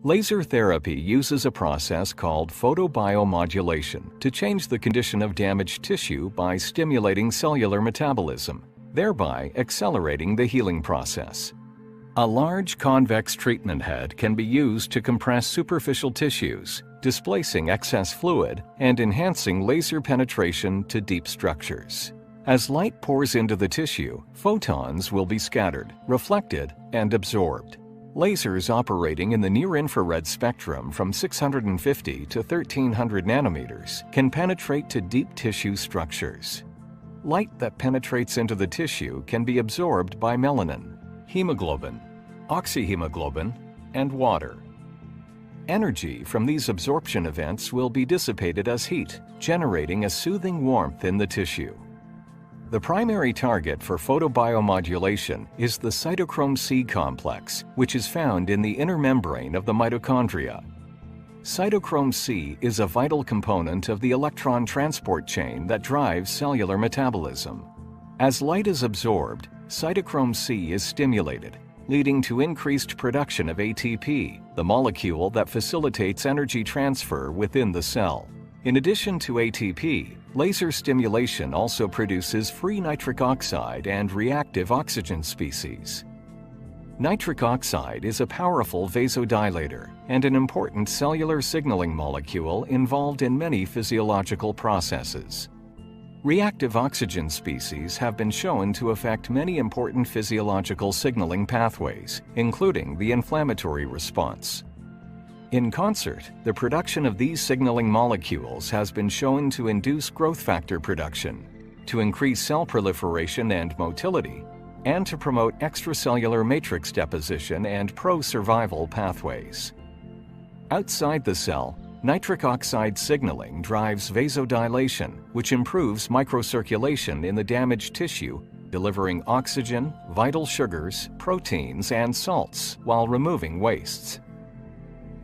Laser therapy uses a process called photobiomodulation to change the condition of damaged tissue by stimulating cellular metabolism, thereby accelerating the healing process. A large convex treatment head can be used to compress superficial tissues, displacing excess fluid and enhancing laser penetration to deep structures. As light pours into the tissue, photons will be scattered, reflected, and absorbed. Lasers operating in the near-infrared spectrum from 650 to 1300 nanometers can penetrate to deep tissue structures. Light that penetrates into the tissue can be absorbed by melanin, hemoglobin, oxyhemoglobin, and water. Energy from these absorption events will be dissipated as heat, generating a soothing warmth in the tissue. The primary target for photobiomodulation is the cytochrome C complex, which is found in the inner membrane of the mitochondria. Cytochrome C is a vital component of the electron transport chain that drives cellular metabolism. As light is absorbed, cytochrome C is stimulated, leading to increased production of ATP, the molecule that facilitates energy transfer within the cell. In addition to ATP, laser stimulation also produces free nitric oxide and reactive oxygen species. Nitric oxide is a powerful vasodilator and an important cellular signaling molecule involved in many physiological processes. Reactive oxygen species have been shown to affect many important physiological signaling pathways, including the inflammatory response. In concert, the production of these signaling molecules has been shown to induce growth factor production, to increase cell proliferation and motility, and to promote extracellular matrix deposition and pro-survival pathways. Outside the cell, nitric oxide signaling drives vasodilation, which improves microcirculation in the damaged tissue, delivering oxygen, vital sugars, proteins, and salts while removing wastes.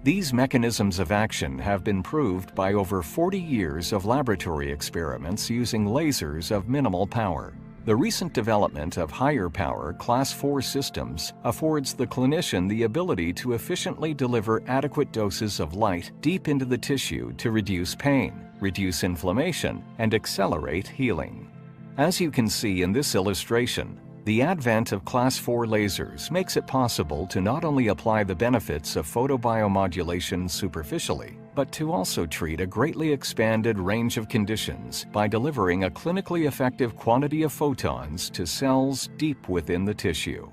These mechanisms of action have been proved by over 40 years of laboratory experiments using lasers of minimal power. The recent development of higher power Class 4 systems affords the clinician the ability to efficiently deliver adequate doses of light deep into the tissue to reduce pain, reduce inflammation, and accelerate healing. As you can see in this illustration, the advent of Class 4 lasers makes it possible to not only apply the benefits of photobiomodulation superficially, but to also treat a greatly expanded range of conditions by delivering a clinically effective quantity of photons to cells deep within the tissue.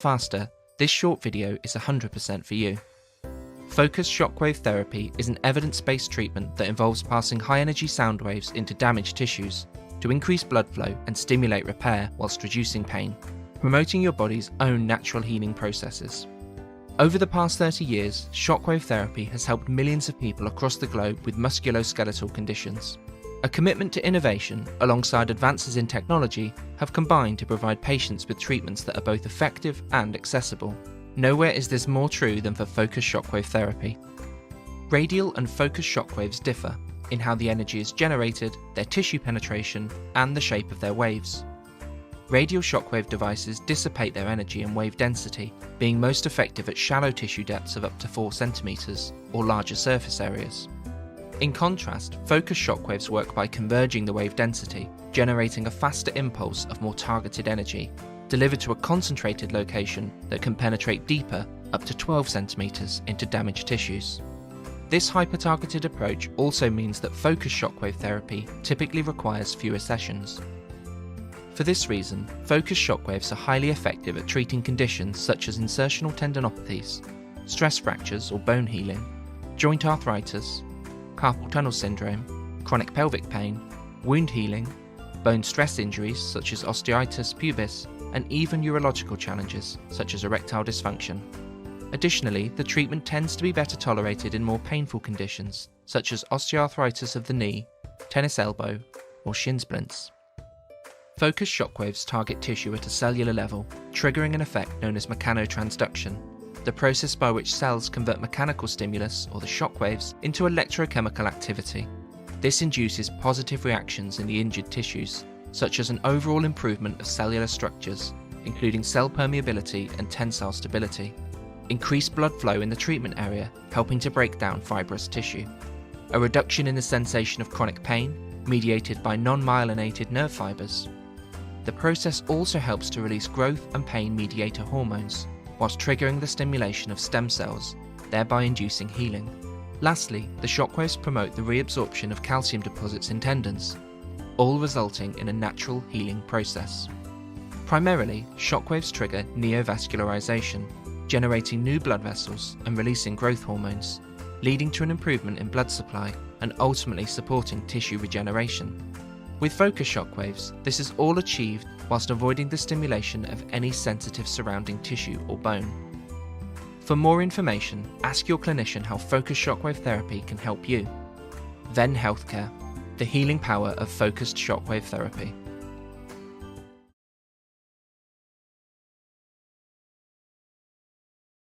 Faster, this short video is 100% for you. Focused shockwave therapy is an evidence-based treatment that involves passing high-energy sound waves into damaged tissues to increase blood flow and stimulate repair whilst reducing pain, promoting your body's own natural healing processes. Over the past 30 years, shockwave therapy has helped millions of people across the globe with musculoskeletal conditions. A commitment to innovation, alongside advances in technology, have combined to provide patients with treatments that are both effective and accessible. Nowhere is this more true than for focused shockwave therapy. Radial and focused shockwaves differ in how the energy is generated, their tissue penetration, and the shape of their waves. Radial shockwave devices dissipate their energy and wave density, being most effective at shallow tissue depths of up to 4 centimeters or larger surface areas. In contrast, focused shockwaves work by converging the wave density, generating a faster impulse of more targeted energy, delivered to a concentrated location that can penetrate deeper, up to 12 centimeters, into damaged tissues. This hyper-targeted approach also means that focused shockwave therapy typically requires fewer sessions. For this reason, focused shockwaves are highly effective at treating conditions such as insertional tendinopathies, stress fractures or bone healing, joint arthritis, carpal tunnel syndrome, chronic pelvic pain, wound healing, bone stress injuries such as osteitis pubis, and even urological challenges such as erectile dysfunction. Additionally, the treatment tends to be better tolerated in more painful conditions, such as osteoarthritis of the knee, tennis elbow, or shin splints. Focused shockwaves target tissue at a cellular level, triggering an effect known as mechanotransduction, the process by which cells convert mechanical stimulus, or the shockwaves, into electrochemical activity. This induces positive reactions in the injured tissues, such as an overall improvement of cellular structures, including cell permeability and tensile stability. increased blood flow in the treatment area, helping to break down fibrous tissue, a reduction in the sensation of chronic pain, mediated by non-myelinated nerve fibers. The process also helps to release growth and pain mediator hormones, whilst triggering the stimulation of stem cells, thereby inducing healing. Lastly, the shockwaves promote the reabsorption of calcium deposits in tendons, all resulting in a natural healing process. Primarily, shockwaves trigger neovascularization, generating new blood vessels and releasing growth hormones, leading to an improvement in blood supply and ultimately supporting tissue regeneration. With focus shockwaves, this is all achieved whilst avoiding the stimulation of any sensitive surrounding tissue or bone. For more information, ask your clinician how focused shockwave therapy can help you. Venn Healthcare, the healing power of focused shockwave therapy.